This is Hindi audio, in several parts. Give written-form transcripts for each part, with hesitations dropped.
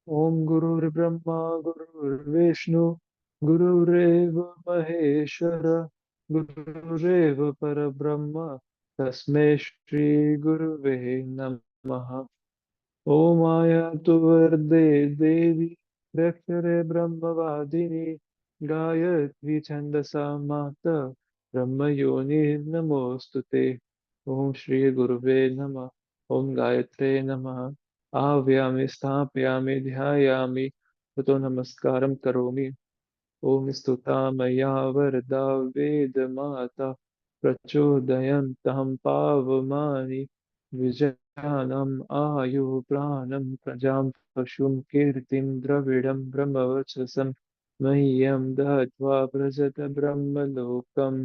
ओम गुरुर्ब्रह्मा गुरुर्विष्णु गुरुरेव महेश्वर गुरुरेव परब्रह्म तस्मै श्री गुरुवे नमः। ओम आयातु वरदे देवी प्रक्षरे ब्रह्मवादिनी गायत्री छन्दसा माता ब्रह्मयोनि नमोस्तुते। ओम श्री गुरुवे नमः। ओम गायत्रे नमः। आव्यामि स्थापयामि ध्यायामि ततो नमस्कारं करोमि। ओम स्तुता मया वरदा वेदमाता प्रचोदयन्तः पावमानि विजानम् आयुः प्राणं प्रजां पशुं कीर्तिं द्रविडं ब्रह्मवर्चसं मह्यं दत्त्वा व्रजत ब्रह्मलोकम्।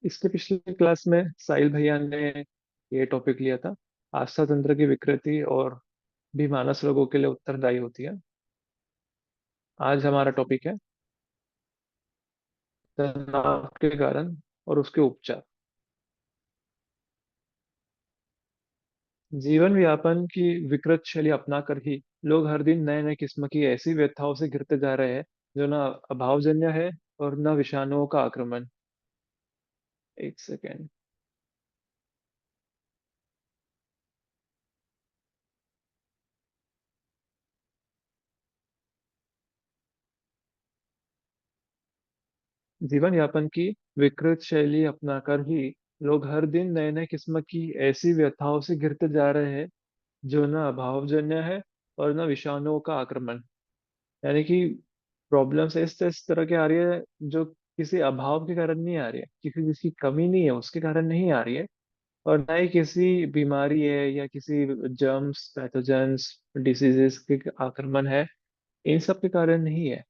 इसके पिछले क्लास में साहिल भैया ने ये टॉपिक लिया था, आस्था तंत्र की विकृति और भी मानस रोगों के लिए उत्तरदायी होती है। आज हमारा टॉपिक है तनाव के कारण और उसके उपचार। जीवन यापन की विकृत शैली अपनाकर ही लोग हर दिन नए नए किस्म की ऐसी व्यथाओं से घिरते जा रहे हैं जो न अभावजन्य है और न विषाणुओं का आक्रमण। एक सेकेंड। जीवन यापन की विकृत शैली अपनाकर ही लोग हर दिन नए नए किस्म की ऐसी व्यथाओं से घिरते जा रहे हैं जो न अभावजन्य है और न विषाणुओं का आक्रमण। यानी कि प्रॉब्लम्स इस तरह की आ रही है जो किसी अभाव के कारण नहीं आ रही है, किसी जिसकी कमी नहीं है उसके कारण नहीं आ रही है, और ना ही किसी बीमारी है या किसी जर्म्स पैथोजेंस डिसीजेस के आक्रमण है। इन सब के कारण नहीं है।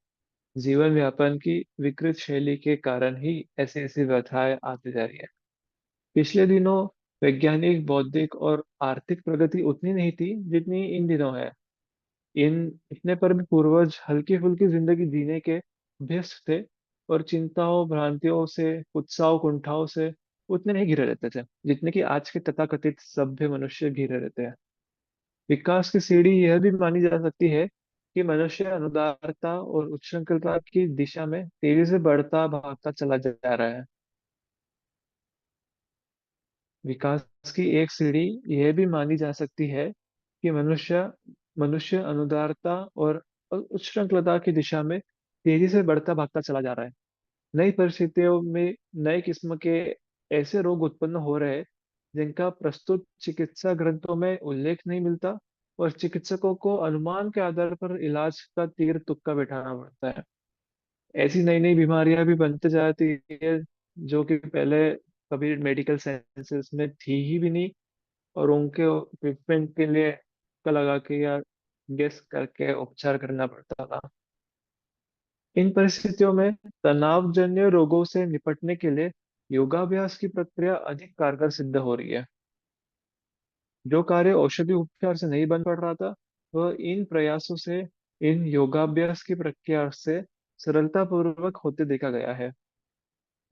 जीवन यापन की विकृत शैली के कारण ही ऐसी ऐसी व्यथाएं आती जा रही है। पिछले दिनों वैज्ञानिक बौद्धिक और आर्थिक प्रगति उतनी नहीं थी जितनी इन दिनों है। इन इतने पर भी पूर्वज हल्की फुल्की जिंदगी जीने के व्यस्त थे और चिंताओं भ्रांतियों से उत्साह कुंठाओं से उतने नहीं घिरे रहते थे जितने कि आज के तथाकथित सभ्य मनुष्य घिरे रहते हैं। विकास की सीढ़ी यह भी मानी जा सकती है कि मनुष्य अनुदारता और उच्छृंखलता की दिशा में तेजी से बढ़ता भागता चला जा रहा है। विकास की एक सीढ़ी यह भी मानी जा सकती है कि मनुष्य मनुष्य अनुदारता और उच्छृंखलता की दिशा में तेजी से बढ़ता भागता चला जा रहा है। नई परिस्थितियों में नए किस्म के ऐसे रोग उत्पन्न हो रहे हैं जिनका प्रस्तुत चिकित्सा ग्रंथों में उल्लेख नहीं मिलता, और चिकित्सकों को अनुमान के आधार पर इलाज का तीर तुक्का बैठाना पड़ता है। ऐसी नई नई बीमारियां भी बनते जाती है जो कि पहले कभी मेडिकल साइंसेस में थी ही भी नहीं, और उनके ट्रीटमेंट के लिए का लगा के या गेस करके उपचार करना पड़ता था। इन परिस्थितियों में तनावजन्य रोगों से निपटने के लिए योगाभ्यास की प्रक्रिया अधिक कारगर सिद्ध हो रही है। जो कार्य औषधि उपचार से नहीं बन पड़ रहा था, वह इन प्रयासों से, इन योगाभ्यास की प्रक्रिया से सरलता पूर्वक होते देखा गया है।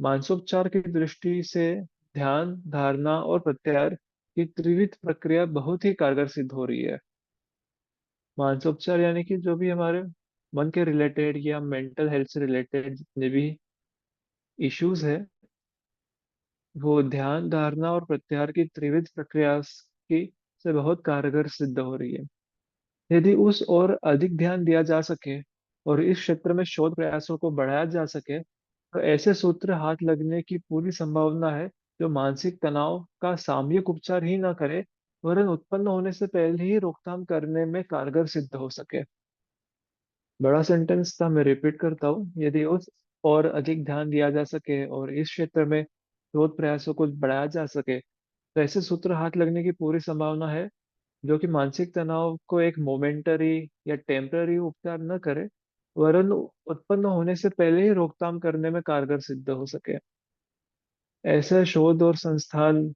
मानसोपचार की दृष्टि से ध्यान धारणा और प्रत्याहार की त्रिविध प्रक्रिया बहुत ही कारगर सिद्ध हो रही है। मानसोपचार यानी कि जो भी हमारे मन के रिलेटेड या मेंटल हेल्थ से रिलेटेड जितने भी इश्यूज है, वो ध्यान धारणा और प्रत्याहार की त्रिविध प्रक्रिया की से बहुत कारगर सिद्ध हो रही है। यदि उस और अधिक ध्यान दिया जा सके और इस क्षेत्र में शोध प्रयासों को बढ़ाया जा सके तो ऐसे सूत्र हाथ लगने की पूरी संभावना है जो मानसिक तनाव का सामयिक उपचार ही ना करे, वरन उत्पन्न होने से पहले ही रोकथाम करने में कारगर सिद्ध हो सके। बड़ा सेंटेंस था, मैं रिपीट करता हूँ। यदि उस और अधिक ध्यान दिया जा सके और इस क्षेत्र में शोध प्रयासों को बढ़ाया जा सके तो ऐसे सूत्र हाथ लगने की पूरी संभावना है जो कि मानसिक तनाव को एक मोमेंटरी या टेम्पररी उपचार न करे, वरन उत्पन्न होने से पहले ही रोकथाम करने में कारगर सिद्ध हो सके। ऐसे शोध और संस्थान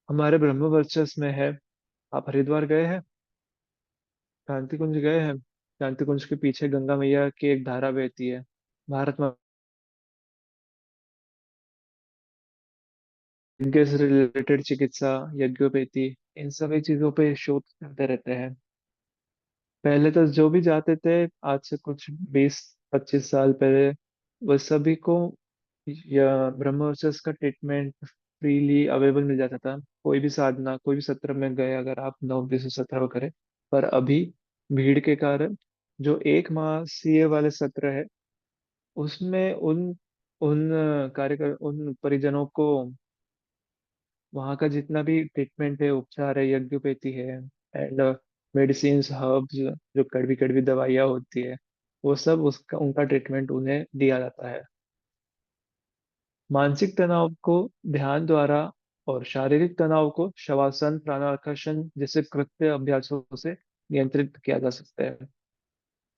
हमारे ब्रह्म वर्चस्व में है। आप हरिद्वार गए हैं? शांति कुंज गए हैं? शांति कुंज के पीछे गंगा मैया की एक धारा बहती है। भारत यज्ञ से रिलेटेड चिकित्सा, यज्ञोपैथी, इन सभी चीजों पे शोध करते रहते हैं। पहले तो जो भी जाते थे, आज से कुछ 20-25 साल पहले, वो सभी को या ब्रह्मोत्सव का ट्रीटमेंट फ्रीली अवेलेबल मिल जाता था। कोई भी साधना, कोई भी सत्र में गए अगर आप 9 20 सत्र करें। पर अभी भीड़ के कारण जो 1 मासीय वाले सत्र है, उसमें उन उन कार्यकर उन परिजनों को वहाँ का जितना भी ट्रीटमेंट है, उपचार है, यज्ञोपैथी है एंड मेडिसिन हर्ब्स, जो कड़वी कड़वी दवाइयाँ होती है, वो सब उसका उनका ट्रीटमेंट उन्हें दिया जाता है। मानसिक तनाव को ध्यान द्वारा और शारीरिक तनाव को शवासन, प्राणाकर्षण जैसे कृत्य अभ्यासों से नियंत्रित किया जा सकता है।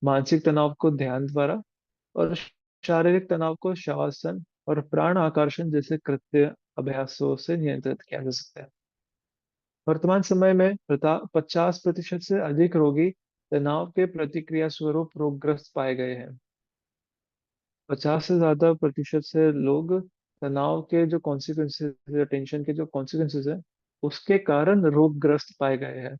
मानसिक तनाव को ध्यान द्वारा और शारीरिक तनाव को शवासन और प्राण आकर्षण जैसे कृत्य अभ्यासों से नियंत्रित किया जा सकता है। वर्तमान समय में 50% से अधिक रोगी तनाव के प्रतिक्रिया स्वरूप रोगग्रस्त पाए गए हैं। 50 से ज्यादा प्रतिशत से लोग तनाव के जो कॉन्सिक्वेंसेस या टेंशन के जो कॉन्सिक्वेंसेस है, उसके कारण रोगग्रस्त पाए गए हैं।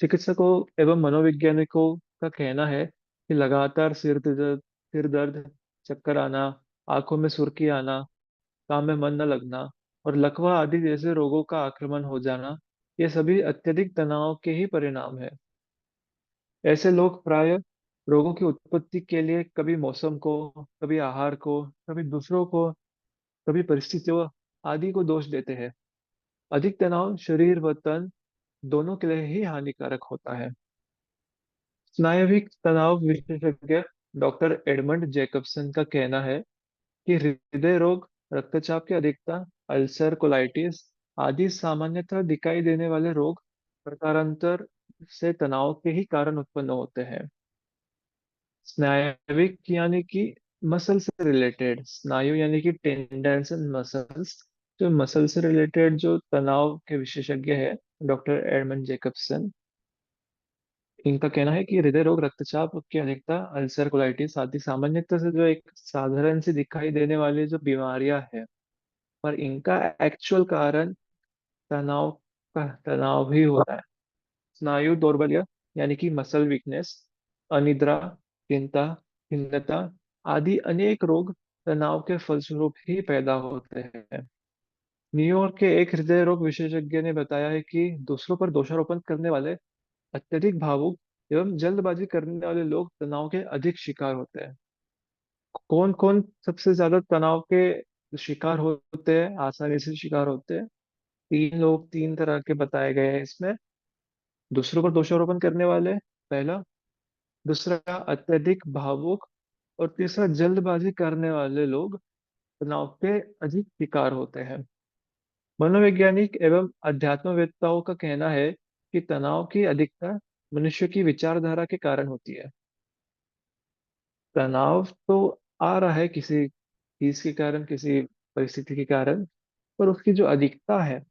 चिकित्सकों एवं मनोवैज्ञानिकों का कहना है कि लगातार सिर दर्द, चक्कर आना, आंखों में सुर्खी आना, काम में मन न लगना और लकवा आदि जैसे रोगों का आक्रमण हो जाना, ये सभी अत्यधिक तनाव के ही परिणाम है। ऐसे लोग प्राय रोगों की उत्पत्ति के लिए कभी मौसम को, कभी आहार को, कभी दूसरों को, कभी परिस्थितियों आदि को दोष देते हैं। अधिक तनाव शरीर व तन दोनों के लिए ही हानिकारक होता है। स्नायविक तनाव विशेषज्ञ डॉक्टर एडमंड जेकबसन का कहना है कि हृदय रोग, रक्तचाप की अधिकता, अल्सर, कोलाइटिस आदि सामान्यतः दिखाई देने वाले रोग प्रकारांतर से तनाव के ही कारण उत्पन्न होते हैं। स्नायविक यानी कि मसल से रिलेटेड, स्नायु यानी कि टेंडेंस एंड मसल्स, जो मसल से रिलेटेड जो तनाव के विशेषज्ञ है डॉक्टर एडमंड जेकबसन, इनका कहना है कि हृदय रोग, रक्तचाप की अधिकता, अल्सर, कोलाइटिस आदि सामान्यतः से जो एक साधारण सी दिखाई देने वाली जो बीमारियां है, पर इनका एक्चुअल कारण तनाव का तनाव ही होता है। स्नायु दौर्बल्य यानी कि मसल वीकनेस, अनिद्रा, चिंता, खिन्नता आदि अनेक रोग तनाव के फलस्वरूप ही पैदा होते हैं। न्यूयॉर्क के एक हृदय रोग विशेषज्ञ ने बताया है कि दूसरों पर दोषारोपण करने वाले, अत्यधिक भावुक एवं जल्दबाजी करने वाले लोग तनाव के अधिक शिकार होते हैं। कौन कौन सबसे ज्यादा तनाव के शिकार होते हैं, आसानी से शिकार होते हैं? 3 लोग, 3 तरह के बताए गए हैं इसमें। दूसरों पर दोषारोपण करने वाले, पहला। दूसरा, अत्यधिक भावुक। और तीसरा, जल्दबाजी करने वाले लोग तनाव के अधिक शिकार होते हैं। मनोवैज्ञानिक एवं अध्यात्मवेत्ताओं का कहना है कि तनाव की अधिकता मनुष्य की विचारधारा के कारण होती है। तनाव तो आ रहा है किसी चीज के कारण, किसी परिस्थिति के कारण, पर उसकी जो अधिकता है,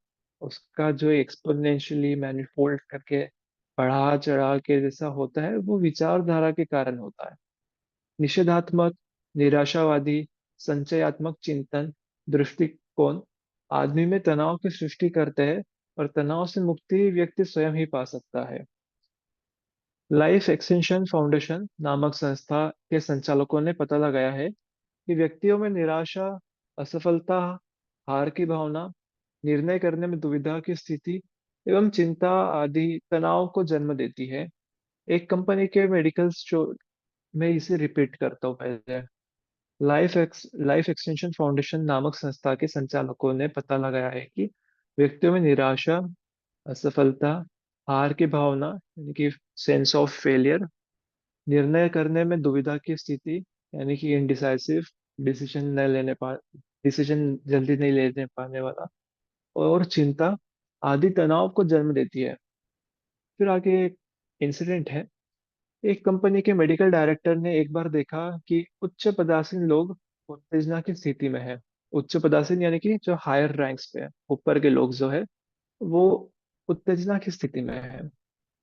उसका जो एक्सपोनेंशियली मैनिफोल्ड करके बढ़ा चढ़ा के जैसा होता है, वो विचारधारा के कारण होता है। निषेधात्मक, निराशावादी, संचयात्मक चिंतन, दृष्टिकोण आदमी में तनाव की सृष्टि करते हैं और तनाव से मुक्ति व्यक्ति स्वयं ही पा सकता है। लाइफ एक्सटेंशन फाउंडेशन नामक संस्था के संचालकों ने पता लगाया है कि व्यक्तियों में निराशा, असफलता, हार की भावना, निर्णय करने में दुविधा की स्थिति एवं चिंता आदि तनाव को जन्म देती है। एक कंपनी के मेडिकल स्टोर में इसे रिपीट करता हूँ पहले। लाइफ एक्सटेंशन फाउंडेशन नामक संस्था के संचालकों ने पता लगाया है कि व्यक्तियों में निराशा, असफलता, हार की भावना यानी कि सेंस ऑफ फेलियर, निर्णय करने में दुविधा की स्थिति यानी कि इनडिसाइसिव, डिसीजन न लेने पा डिसीजन जल्दी नहीं लेने पाने वाला, और चिंता आदि तनाव को जन्म देती है। फिर आगे एक इंसिडेंट है। एक कंपनी के मेडिकल डायरेक्टर ने एक बार देखा कि उच्च पदासीन लोग उत्तेजना की स्थिति में है। उच्च पदासीन यानी कि जो हायर रैंक्स पे है, ऊपर के लोग जो है, वो उत्तेजना की स्थिति में है।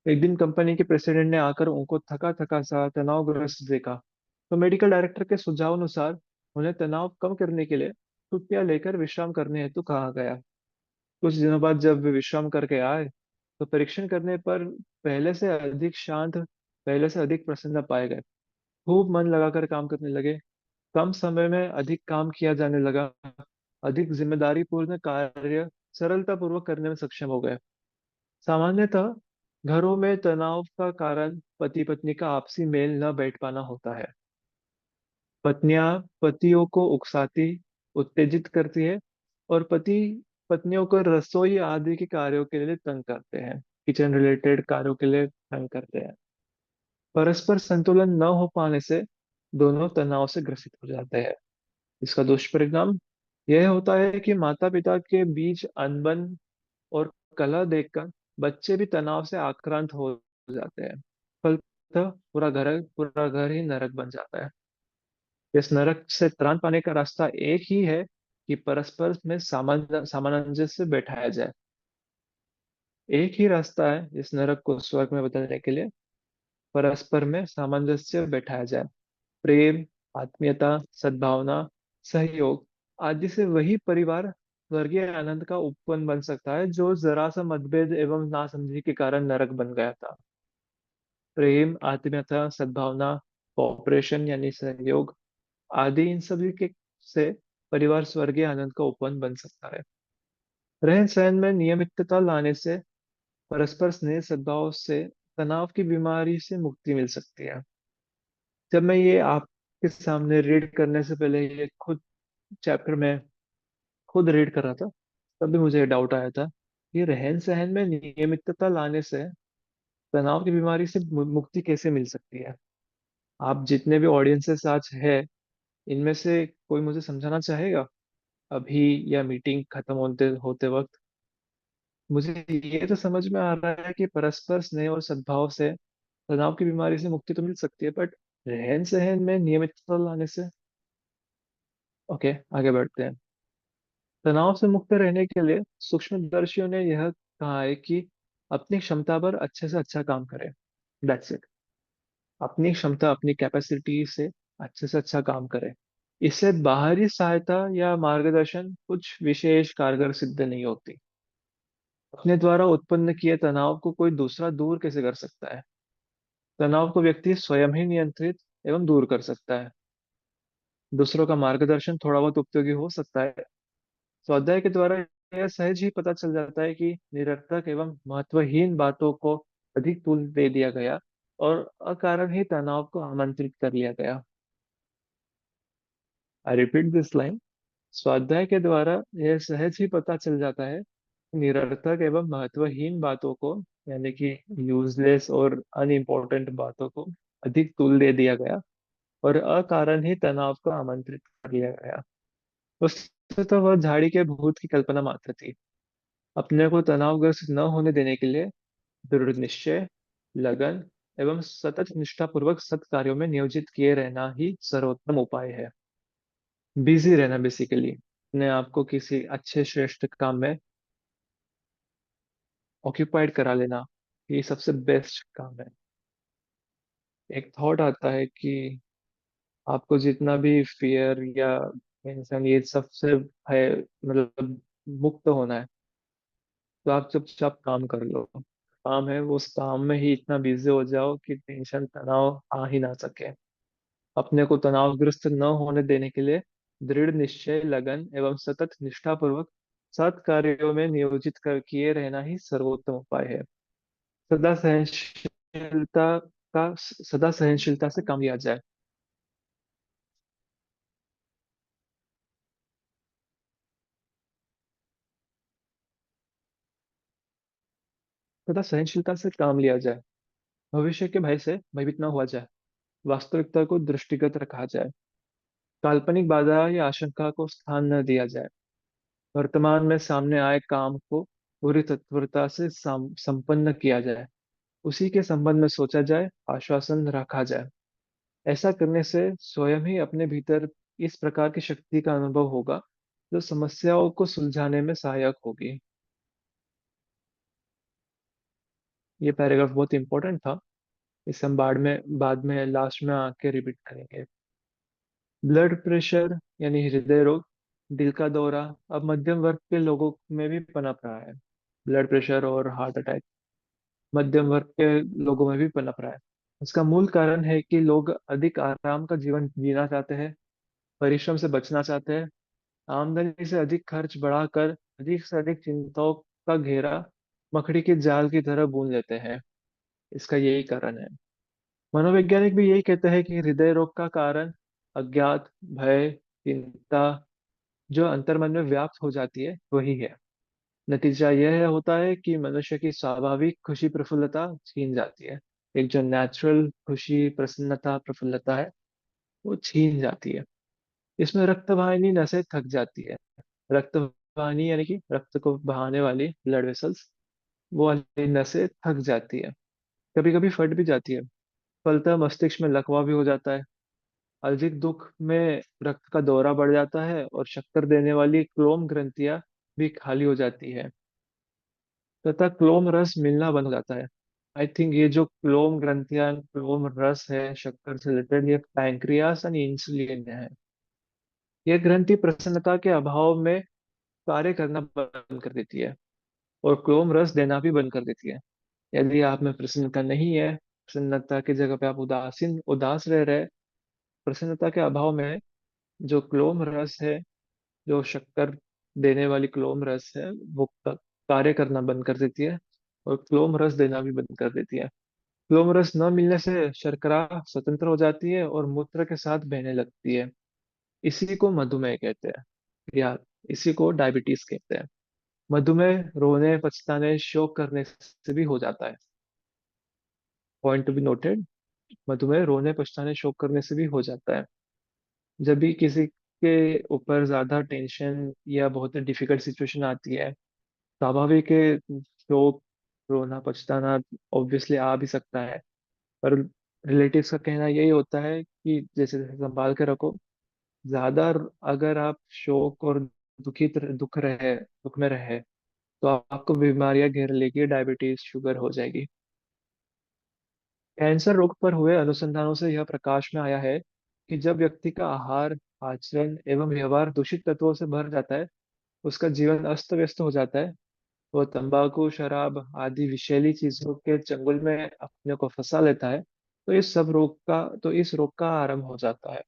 एक दिन कंपनी के प्रेसिडेंट ने आकर उनको थका थका सा, तनावग्रस्त देखा। तो मेडिकल डायरेक्टर के सुझाव अनुसार उन्हें तनाव कम करने के लिए छुट्टियां लेकर विश्राम करने हेतु कहा गया। कुछ दिनों बाद जब वे विश्राम करके आए तो परीक्षण करने पर पहले से अधिक शांत, पहले से अधिक प्रसन्न पाए गए। खूब मन लगाकर काम करने लगे, कम समय में अधिक काम किया जाने लगा, अधिक जिम्मेदारी पूर्ण कार्य सरलता पूर्वक करने में सक्षम हो गए। सामान्यतः घरों में तनाव का कारण पति पत्नी का आपसी मेल न बैठ पाना होता है। पत्नियां पतियों को उकसाती, उत्तेजित करती है, और पति पत्नियों को रसोई आदि के कार्यों के लिए तंग करते हैं, किचन रिलेटेड कार्यों के लिए तंग करते हैं। परस्पर संतुलन न हो पाने से दोनों तनाव से ग्रसित हो जाते हैं। इसका दुष्परिणाम यह होता है कि माता पिता के बीच अनबन और कलह देखकर बच्चे भी तनाव से आक्रांत हो जाते हैं। फलतः पूरा घर ही नरक बन जाता है। इस नरक से त्राण पाने का रास्ता एक ही है कि परस्पर में सामंजस्य बैठाया जाए। एक ही रास्ता है इस नरक को स्वर्ग में बदलने के लिए, परस्पर में सामंजस्य बैठाया जाए। प्रेम, आत्मीयता, सद्भावना, सहयोग आदि से वही परिवार स्वर्गीय आनंद का उपवन बन सकता है जो जरा सा मतभेद एवं नासमझी के कारण नरक बन गया था। प्रेम, आत्मीयता, सद्भावना, कॉपरेशन यानी सहयोग आदि इन सभी के से परिवार स्वर्गीय आनंद का उपवन बन सकता है। रहन सहन में नियमितता लाने से, परस्पर स्नेह सद्भाव से तनाव की बीमारी से मुक्ति मिल सकती है। जब मैं ये आपके सामने रीड करने से पहले ये खुद चैप्टर में खुद रीड कर रहा था, तब भी मुझे डाउट आया था कि रहन सहन में नियमितता लाने से तनाव की बीमारी से मुक्ति कैसे मिल सकती है। आप जितने भी ऑडियंसेस आज है, इनमें से कोई मुझे समझाना चाहेगा अभी या मीटिंग खत्म होते होते वक्त? मुझे ये तो समझ में आ रहा है कि परस्पर स्नेह और सद्भाव से तनाव की बीमारी से मुक्ति तो मिल सकती है, बट रहन सहन में नियमितता लाने से? ओके, आगे बढ़ते हैं। तनाव से मुक्त रहने के लिए सूक्ष्मदर्शियों ने यह कहा है कि अपनी क्षमता पर अच्छे से अच्छा काम करें। That's it. अपनी क्षमता, अपनी कैपेसिटी से अच्छे से अच्छा काम करें। इससे बाहरी सहायता या मार्गदर्शन कुछ विशेष कारगर सिद्ध नहीं होती। अपने द्वारा उत्पन्न किए तनाव को कोई दूसरा दूर कैसे कर सकता है? तनाव को व्यक्ति स्वयं ही नियंत्रित एवं दूर कर सकता है। दूसरों का मार्गदर्शन थोड़ा बहुत उपयोगी हो सकता है। स्वाध्याय के द्वारा यह सहज ही पता चल जाता है कि निरर्थक एवं महत्वहीन बातों को अधिक तूल दे दिया गया और अकारण ही तनाव को आमंत्रित कर लिया गया। I repeat this line. स्वाध्याय के द्वारा यह सहज ही पता चल जाता है कि निरर्थक एवं महत्वहीन बातों को, यानी कि यूजलेस और अनइम्पोर्टेंट बातों को अधिक तूल दे दिया गया और अकारण ही तनाव को आमंत्रित कर लिया गया। उससे तो वह झाड़ी के भूत की कल्पना मात्र थी। अपने को तनावग्रस्त न होने देने के लिए दृढ़ निश्चय, लगन एवं सतत निष्ठापूर्वक सत् कार्यों में नियोजित किए रहना ही सर्वोत्तम उपाय है। बिजी रहना, बेसिकली अपने आप को किसी अच्छे श्रेष्ठ काम में ऑक्यूपाइड करा लेना, ये सबसे बेस्ट काम है। एक थॉट आता है कि आपको जितना भी फियर या टेंशन ये सबसे है, मतलब मुक्त होना है, तो आप चुपचाप काम कर लो। काम है वो, उस काम में ही इतना बिजी हो जाओ कि टेंशन तनाव आ ही ना सके। अपने को तनावग्रस्त न होने देने के लिए दृढ़ निश्चय, लगन एवं सतत निष्ठापूर्वक सत् कार्यों में नियोजित कर किए रहना ही सर्वोत्तम उपाय है। सदा सहनशीलता सदा सहनशीलता से काम लिया जाए। सदा सहनशीलता से काम लिया जाए। भविष्य के भय से भयभीत न हुआ जाए। वास्तविकता को दृष्टिगत रखा जाए। काल्पनिक बाधा या आशंका को स्थान न दिया जाए। वर्तमान में सामने आए काम को पूरी तत्परता से संपन्न किया जाए। उसी के संबंध में सोचा जाए, आश्वासन रखा जाए। ऐसा करने से स्वयं ही अपने भीतर इस प्रकार की शक्ति का अनुभव होगा जो समस्याओं को सुलझाने में सहायक होगी। ये पैराग्राफ बहुत इंपॉर्टेंट था। इसे हम बाद में लास्ट में आके रिपीट करेंगे। ब्लड प्रेशर यानी हृदय रोग दिल का दौरा अब मध्यम वर्ग के लोगों में भी पनप रहा है। ब्लड प्रेशर और हार्ट अटैक मध्यम वर्ग के लोगों में भी पनप रहा है। इसका मूल कारण है कि लोग अधिक आराम का जीवन जीना चाहते हैं, परिश्रम से बचना चाहते हैं, आमदनी से अधिक खर्च बढ़ाकर अधिक से अधिक चिंताओं का घेरा मकड़ी के जाल की तरह बुन लेते हैं। इसका यही कारण है। मनोवैज्ञानिक भी यही कहते हैं कि हृदय रोग का कारण अज्ञात भय, चिंता जो अंतर्मन में व्याप्त हो जाती है वही है। नतीजा यह होता है कि मनुष्य की स्वाभाविक खुशी प्रफुल्लता छीन जाती है। एक जो नेचुरल खुशी प्रसन्नता प्रफुल्लता है वो छीन जाती है। इसमें रक्त वाहिनी नसें थक जाती है। रक्त वाहिनी यानी कि रक्त को बहाने वाली ब्लड वेसल्स, वो वाली नसें थक जाती है, कभी कभी फट भी जाती है। फलतः मस्तिष्क में लकवा भी हो जाता है। अधिक दुख में रक्त का दौरा बढ़ जाता है और शक्कर देने वाली क्लोम ग्रंथियां भी खाली हो जाती है तथा क्लोम रस मिलना बंद हो जाता है। आई थिंक ये जो क्लोम ग्रंथियां क्लोम रस है शक्कर से रिलेटेड, ये पैंक्रियास एंड इंसुलिन है। यह ग्रंथि प्रसन्नता के अभाव में कार्य करना बंद कर देती है और क्लोम रस देना भी बंद कर देती है। यदि आप में प्रसन्नता नहीं है, प्रसन्नता की जगह पे आप उदास रह रहे, प्रसन्नता के अभाव में जो क्लोम रस है, जो शक्कर देने वाली क्लोम रस है, वो कार्य करना बंद कर देती है और क्लोम रस देना भी बंद कर देती है। क्लोम रस न मिलने से शर्करा स्वतंत्र हो जाती है और मूत्र के साथ बहने लगती है। इसी को मधुमेह कहते हैं, या इसी को डायबिटीज कहते हैं। मधुमेह रोने पछताने शोक करने से भी हो जाता है। पॉइंट टू बी नोटेड, मधुमेह रोने पछताने शोक करने से भी हो जाता है। जब भी किसी के ऊपर ज्यादा टेंशन या बहुत डिफिकल्ट सिचुएशन आती है, स्वाभाविक है, शोक रोना पछताना ऑब्वियसली आ भी सकता है। पर रिलेटिव्स का कहना यही होता है कि जैसे जैसे संभाल के रखो। ज्यादा अगर आप शोक और दुख में रहे तो आपको बीमारियां घेर लेगी, डायबिटीज शुगर हो जाएगी। कैंसर रोग पर हुए अनुसंधानों से यह प्रकाश में आया है कि जब व्यक्ति का आहार, आचरण एवं व्यवहार दूषित तत्वों से भर जाता है, उसका जीवन अस्त व्यस्त हो जाता है। वो तंबाकू, शराब आदि विषैली चीजों के चंगुल में अपने को फंसा लेता है, तो इस रोग का आरंभ हो जाता है।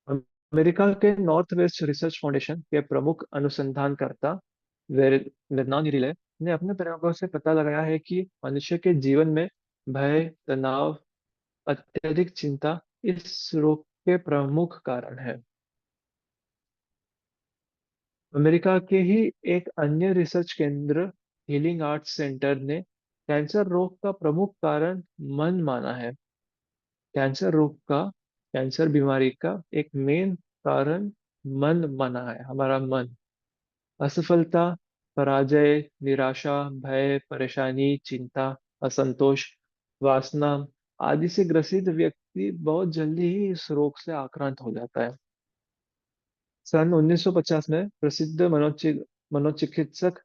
अमेरिका के नॉर्थ वेस्ट रिसर्च फाउंडेशन के प्रमुख अनुसंधानकर्ता वेरनॉन रिले ने अपने प्रयोगों से पता लगाया है कि मनुष्य के जीवन में भय, तनाव, अत्यधिक चिंता इस रोग के प्रमुख कारण है। अमेरिका के ही एक अन्य रिसर्च केंद्र हीलिंग आर्ट्स सेंटर ने कैंसर रोग का प्रमुख कारण मन माना है। कैंसर रोग का, कैंसर बीमारी का एक मेन कारण मन माना है, हमारा मन। असफलता, पराजय, निराशा, भय, परेशानी, चिंता, असंतोष, वासना आदि से ग्रसित व्यक्ति बहुत जल्दी ही इस रोग से आक्रांत हो जाता है। सन 1950 में प्रसिद्ध मनोचिकित्सक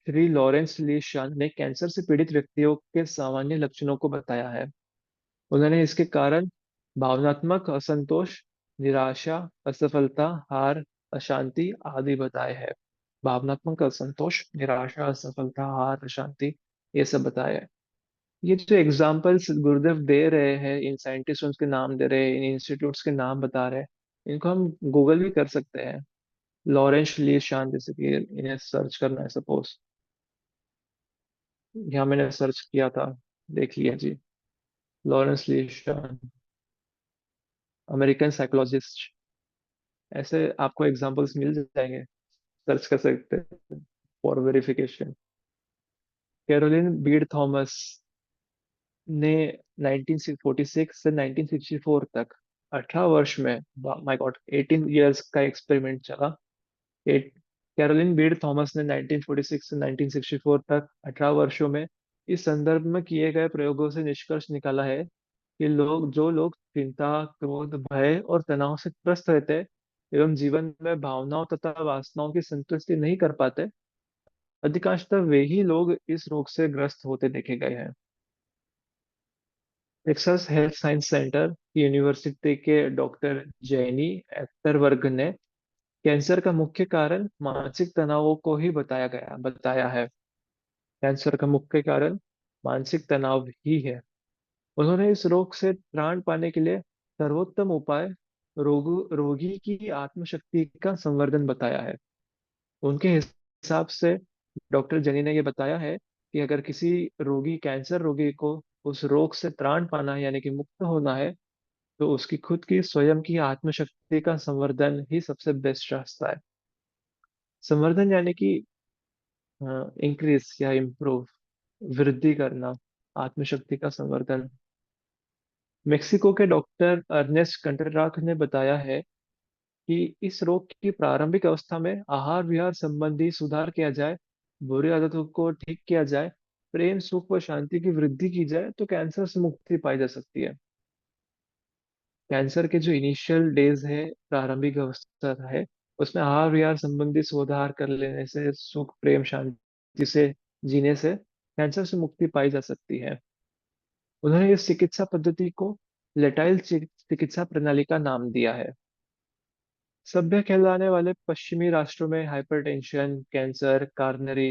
श्री लॉरेंस ली शान ने कैंसर से पीड़ित व्यक्तियों के सामान्य लक्षणों को बताया है। उन्होंने इसके कारण भावनात्मक असंतोष, निराशा, असफलता, हार, अशांति आदि बताए हैं। भावनात्मक असंतोष, निराशा, असफलता, हार, अशांति, ये सब बताया है। ये जो एग्जाम्पल्स गुरुदेव दे रहे हैं, इन साइंटिस्ट्स के नाम दे रहे हैं, इन इंस्टीट्यूट्स के नाम बता रहे हैं, इनको हम गूगल भी कर सकते हैं। लॉरेंस ली शान, जैसे कि इन्हें सर्च करना है सपोज, यहाँ मैंने सर्च किया था, देख लिया जी। लॉरेंस ली शान, अमेरिकन साइकोलॉजिस्ट, ऐसे आपको एग्जांपल्स मिल जाएंगे, सर्च कर सकते हैं for verification. Caroline Bede Thomas ने 1946 से 1964 तक 18 वर्ष में, माय गॉड, 18 इयर्स का एक्सपेरिमेंट चला। एट कैरोलिन बीड थॉमस ने 1946 से 1964 तक 18 वर्षों में इस संदर्भ में किए गए प्रयोगों से निष्कर्ष निकाला है कि जो लोग चिंता, क्रोध, भय और तनाव से त्रस्त रहते हैं एवं जीवन में भावनाओं तथा वासनाओं की संतुष्टि नहीं कर पाते, अधिकांशतः वे ही लोग इस रोग से ग्रस्त होते देखे गए हैं। Texas health science centre university के डॉक्टर जैनी एक्टर वर्ग ने कैंसर का मुख्य कारण मानसिक तनावों को ही बताया है। कैंसर का मुख्य कारण मानसिक तनाव ही है। उन्होंने इस रोग से त्राण पाने के लिए सर्वोत्तम उपाय रोगी की आत्मशक्ति का संवर्धन बताया है। उनके हिसाब से डॉक्टर जनी ने ये बताया है कि अगर किसी कैंसर रोगी को उस रोग से त्राण पाना है यानी कि मुक्त होना है, तो उसकी खुद की स्वयं की आत्मशक्ति का संवर्धन ही सबसे बेस्ट रास्ता है। संवर्धन यानी कि इंक्रीज या इम्प्रूव, वृद्धि करना, आत्मशक्ति का संवर्धन। मेक्सिको के डॉक्टर अर्नेस्ट कंटराक ने बताया है कि इस रोग की प्रारंभिक अवस्था में आहार विहार संबंधी सुधार किया जाए, बुरी आदतों को ठीक किया जाए, प्रेम सुख व शांति की वृद्धि की जाए, तो कैंसर से मुक्ति पाई जा सकती है। कैंसर के जो इनिशियल डेज है, प्रारंभिक अवस्था है, उसमें आहार विहार संबंधी सुधार कर लेने से, सुख प्रेम शांति से जीने से कैंसर से मुक्ति पाई जा सकती है। उन्होंने इस चिकित्सा पद्धति को लेटाइल चिकित्सा प्रणाली का नाम दिया है। सभ्य कहलाने वाले पश्चिमी राष्ट्रों में हाइपरटेंशन, कैंसर, कार्नरी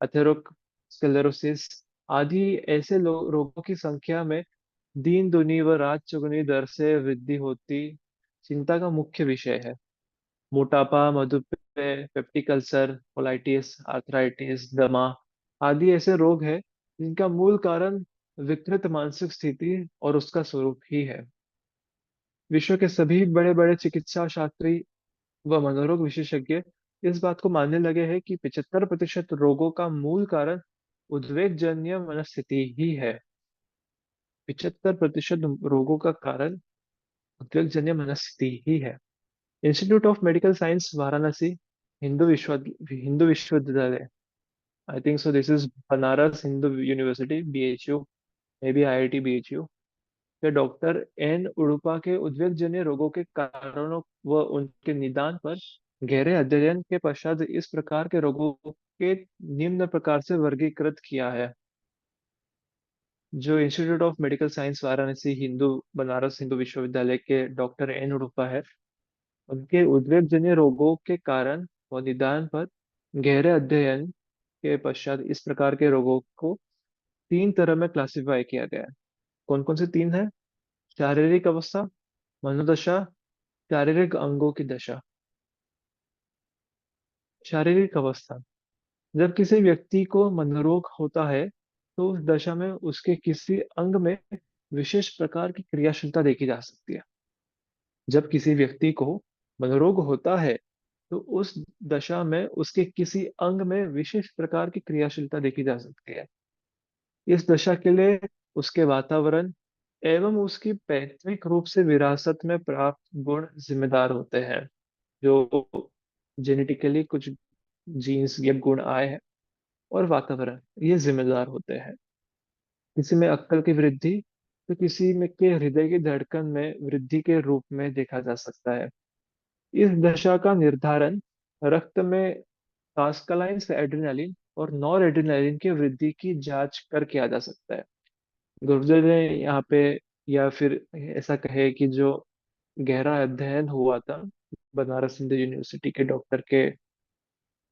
एथेरोस्क्लेरोसिस आदि ऐसे रोगों की संख्या में दिन दुनी व रात चौगुनी दर से वृद्धि होती चिंता का मुख्य विषय है। मोटापा, मधुमेह, पेप्टिक अल्सर, कोलाइटिस, आर्थराइटिस, दमा आदि ऐसे रोग हैं जिनका मूल कारण विकृत मानसिक स्थिति और उसका स्वरूप ही है। विश्व के सभी बड़े बड़े चिकित्सा शास्त्री व मनोरोग विशेषज्ञ इस बात को मानने लगे हैं कि 75% रोगों का मूल कारण उद्वेगजन्य मनस्थिति ही है। 75% रोगों का कारण उद्वेगजन्य मनस्थिति ही है। Institute of medical science Varanasi, Hindu विश्वविद्यालय, I think so this is Banaras Hindu University, BHU, may be IIT BHU, के डॉक्टर एन उडुपा के उद्वेगजन्य रोगों के कारणों व उनके निदान पर गहरे अध्ययन के पश्चात इस प्रकार के रोगों के निम्न प्रकार से वर्गीकृत किया है। जो institute of medical science Varanasi Banaras Hindu विश्वविद्यालय के डॉक्टर एन उडुपा है, उनके उद्वेगजन्य रोगों के कारण व निदान पर गहरे अध्ययन के पश्चात इस प्रकार के रोगों को तीन तरह में क्लासिफाई किया गया है। कौन कौन से तीन है? शारीरिक अवस्था, मनोदशा, शारीरिक अंगों की दशा। शारीरिक अवस्था, जब किसी व्यक्ति को मनोरोग होता है तो उस दशा में उसके किसी अंग में विशेष प्रकार की क्रियाशीलता देखी जा सकती है। जब किसी व्यक्ति को मनोरोग होता है तो उस दशा में उसके किसी अंग में विशेष प्रकार की क्रियाशीलता देखी जा सकती है। इस दशा के लिए उसके वातावरण एवं उसकी पैतृक रूप से विरासत में प्राप्त गुण जिम्मेदार होते हैं। जो जेनेटिकली कुछ जीन्स या गुण आए हैं और वातावरण ये जिम्मेदार होते हैं। किसी में अक्ल की वृद्धि तो किसी में के हृदय की धड़कन में वृद्धि के रूप में देखा जा सकता है। इस दशा का निर्धारण रक्त में कास्कालाइन्स एड्रेनालिन और नॉर एड्रेनालिन की वृद्धि की जांच कर किया जा सकता है। गुरुदेव ने यहाँ पे, या फिर ऐसा कहे कि जो गहरा अध्ययन हुआ था बनारस हिंदू यूनिवर्सिटी के डॉक्टर के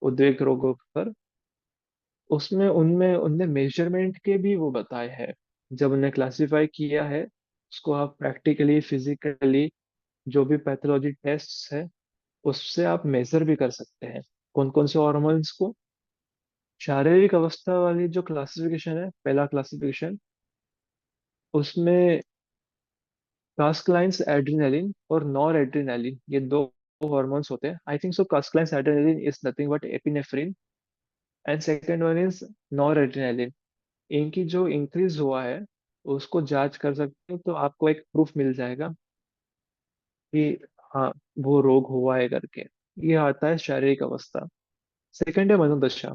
उद्वेग रोगों पर, उसमें उनमें उनने मेजरमेंट के भी वो बताए हैं। जब उन्हें क्लासिफाई किया है, उसको आप प्रैक्टिकली फिजिकली जो भी पैथोलॉजी टेस्ट है उससे आप मेजर भी कर सकते हैं कौन कौन से हॉर्मोन्स को। शारीरिक अवस्था वाली जो क्लासिफिकेशन है, पहला क्लासिफिकेशन, उसमें कास्कलाइन्स एड्रेनालिन और नॉर एड्रेनालिन ये दो हॉर्मोन्स होते हैं। I think so catecholamines adrenaline is nothing but epinephrine and second one is nor adrenaline. इनकी जो इंक्रीज हुआ है उसको जांच कर सकते हो, तो आपको एक प्रूफ मिल जाएगा कि हाँ वो रोग हुआ है करके। ये आता है शारीरिक अवस्था। सेकंड है मनोदशा।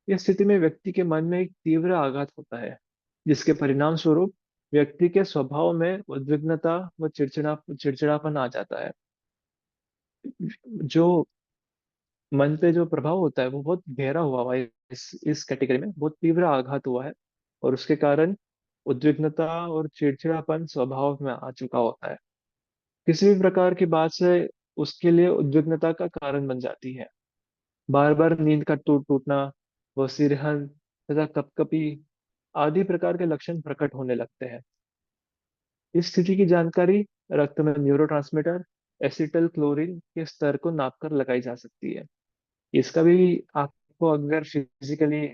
इस स्थिति में व्यक्ति के मन में एक तीव्र आघात होता है जिसके परिणाम स्वरूप व्यक्ति के स्वभाव में उद्विग्नता व चिड़चिड़ापन आ जाता है। जो मन पे जो प्रभाव होता है वो बहुत गहरा हुआ है, इस कैटेगरी में बहुत तीव्र आघात हुआ है और उसके कारण उद्विग्नता और चिड़चिड़ापन स्वभाव में आ चुका होता है। किसी भी प्रकार की बात से उसके लिए उद्विग्नता का कारण बन जाती है। बार बार नींद का टूटना, व सिरहन तथा कपकपी आदि प्रकार के लक्षण प्रकट होने लगते हैं। इस स्थिति की जानकारी रक्त में न्यूरोट्रांसमीटर एसिटल क्लोरीन के स्तर को नापकर लगाई जा सकती है। इसका भी आपको अगर फिजिकली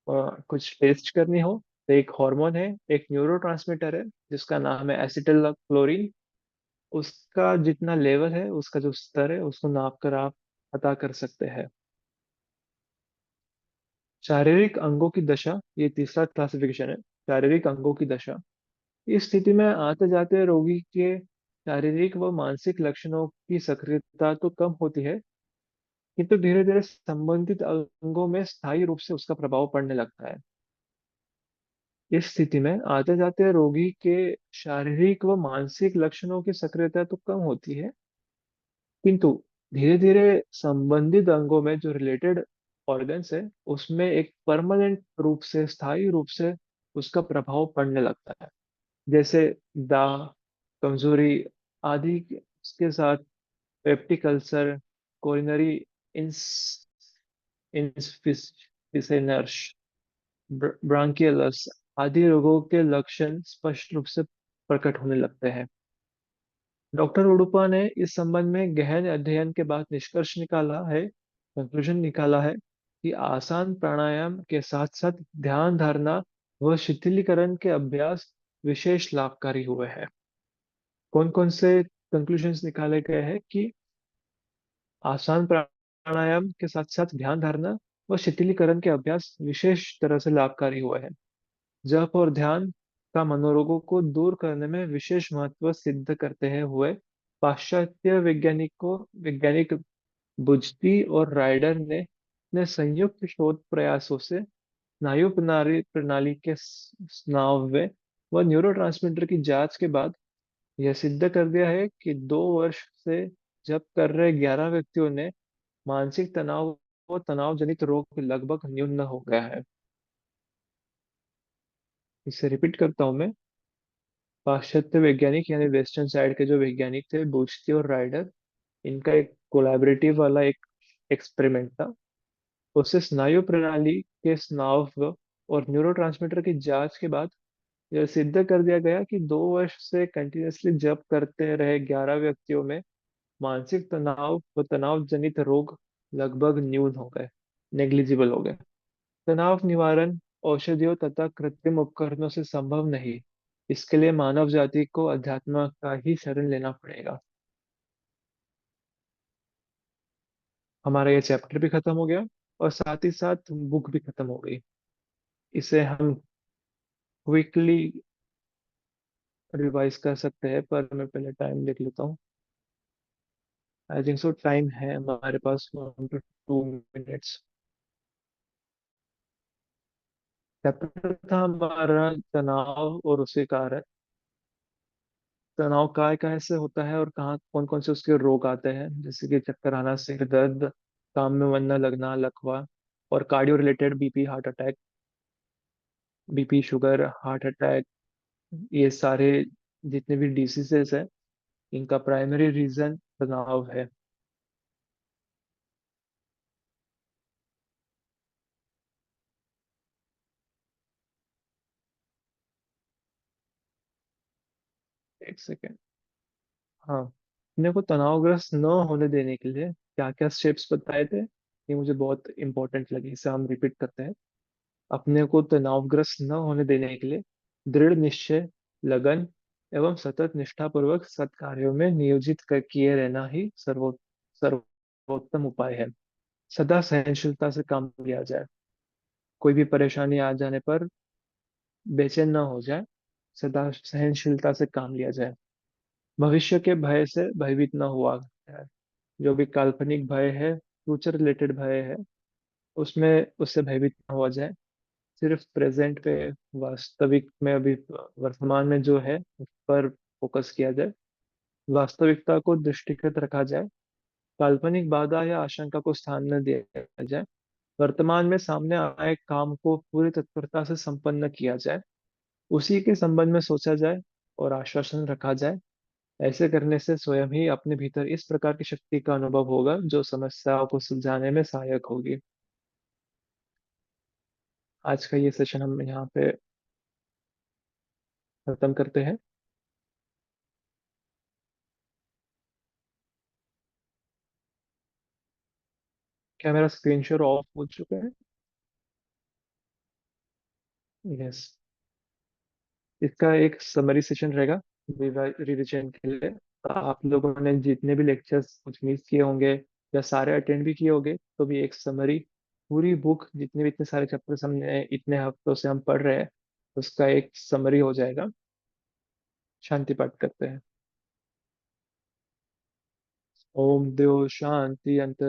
कुछ टेस्ट करनी हो तो एक हार्मोन है, एक न्यूरोट्रांसमीटर है जिसका नाम है एसिटिल क्लोरीन। उसका जितना लेवल है, उसका जो स्तर है, उसको नाप कर आप पता कर सकते हैं। शारीरिक अंगों की दशा, ये तीसरा क्लासिफिकेशन है, शारीरिक अंगों की दशा। इस स्थिति में आते जाते रोगी के शारीरिक व मानसिक लक्षणों की सक्रियता तो कम होती है, किंतु धीरे धीरे संबंधित अंगों में स्थायी रूप से उसका प्रभाव पड़ने लगता है। इस स्थिति में आते जाते रोगी के शारीरिक व मानसिक लक्षणों की सक्रियता तो कम होती है, किंतु धीरे धीरे संबंधित अंगों में जो रिलेटेड ऑर्गन्स है, उसमें एक परमानेंट रूप से, स्थायी रूप से उसका प्रभाव पड़ने लगता है। जैसे दाह, कमजोरी आदि के साथ पेप्टिक अल्सर, कोरोनरी इंस इंसफिसिएंस, ब्रांकियलस आदि रोगों के लक्षण स्पष्ट रूप से प्रकट होने लगते हैं। डॉक्टर उडुपा ने इस संबंध में गहन अध्ययन के बाद निष्कर्ष निकाला है, कंक्लूजन निकाला है कि आसान प्राणायाम के साथ साथ ध्यान धारणा व शिथिलीकरण के अभ्यास विशेष लाभकारी हुए हैं। कौन कौन से कंक्लूजन्स निकाले गए हैं कि आसान प्राणायाम के साथ साथ ध्यान धारणा व शिथिलीकरण के अभ्यास विशेष तरह से लाभकारी हुए हैं। जप और ध्यान का मनोरोगों को दूर करने में विशेष महत्व सिद्ध करते हैं हुए पाश्चात्य वैज्ञानिक बुज्ती और राइडर ने संयुक्त शोध प्रयासों से स्नायु प्रणाली प्रणाली के स्नाव्य व न्यूरोट्रांसमीटर की जांच के बाद यह सिद्ध कर दिया है कि 2 वर्ष से जप कर रहे 11 व्यक्तियों ने मानसिक तनाव व तनाव जनित रोग लगभग न्यून हो गया है। इसे रिपीट करता हूं मैं। पाश्चात्य वैज्ञानिक यानी वेस्टर्न साइड के जो वैज्ञानिक थे, बुच्ची और राइडर, इनका एक कोलैबोरेटिव वाला एक एक्सपेरिमेंट था। उससे स्नायु प्रणाली के स्नाव और न्यूरोट्रांसमीटर की जांच के बाद यह सिद्ध कर दिया गया कि 2 वर्ष से कंटिन्यूअसली जप करते रहे 11 व्यक्तियों में मानसिक तनाव व तनाव जनित रोग लगभग न्यून हो गए, नेग्लिजिबल हो गए। तनाव निवारण औषधियों तथा कृत्रिम उपकरणों से संभव नहीं। इसके लिए मानव जाति को अध्यात्म का ही शरण लेना पड़ेगा। हमारा ये चैप्टर भी खत्म हो गया और साथ ही साथ बुक भी खत्म हो गई। इसे हम क्विकली रिवाइज कर सकते हैं, पर मैं पहले टाइम देख लेता हूँ। आई थिंक सो टाइम है हमारे पास 1 to 2 मिनट्स। चैप्टर था हमारा तनाव और उसके कारण। तनाव काय काय से होता है और कहाँ कौन कौन से उसके रोग आते हैं, जैसे कि चक्कर आना, सिर दर्द, काम में मन न लगना, लकवा, और cardio related BP, heart attack, BP, sugar, heart attack, ये सारे जितने भी डिसीजेस है, इनका प्राइमरी रीजन तनाव है। एक सेकेंड। हाँ, अपने को तनावग्रस्त न होने देने के लिए क्या क्या स्टेप्स बताए थे, ये मुझे बहुत इंपॉर्टेंट लगे, इसे हम रिपीट करते हैं। अपने को तनावग्रस्त न होने देने के लिए दृढ़ निश्चय, लगन एवं सतत निष्ठापूर्वक सत्कार्यों में नियोजित किए रहना ही सर्वोत्तम उपाय है। सदा सहनशीलता से काम लिया जाए। कोई भी परेशानी आ जाने पर बेचैन न हो जाए, सदा सहनशीलता से काम लिया जाए। भविष्य के भय से भयभीत न हुआ जाए। जो भी काल्पनिक भय है, फ्यूचर रिलेटेड भय है, उसमें उससे भयभीत न हुआ जाए। सिर्फ प्रेजेंट पे, वास्तविक में, अभी वर्तमान में जो है उस पर फोकस किया जाए। वास्तविकता को दृष्टिगत रखा जाए। काल्पनिक बाधा या आशंका को स्थान न दिया जाए। वर्तमान में सामने आए काम को पूरी तत्परता से संपन्न किया जाए। उसी के संबंध में सोचा जाए और आश्वासन रखा जाए। ऐसे करने से स्वयं ही अपने भीतर इस प्रकार की शक्ति का अनुभव होगा जो समस्याओं को सुलझाने में सहायक होगी। आज का ये सेशन हम यहाँ पे खत्म करते हैं। क्या मेरा स्क्रीन शेयर ऑफ हो चुका है? यस। इसका एक समरी सेशन रहेगा रिवीजन के लिए। आप लोगों ने जितने भी लेक्चर्स कुछ मिस किए होंगे या सारे अटेंड भी किए होंगे तो भी एक समरी, पूरी बुक जितने भी इतने सारे चैप्टर्स हमने इतने हफ्तों से हम पढ़ रहे हैं उसका एक समरी हो जाएगा। शांति पाठ करते हैं। ओम द्यो शांति अंतरिक्ष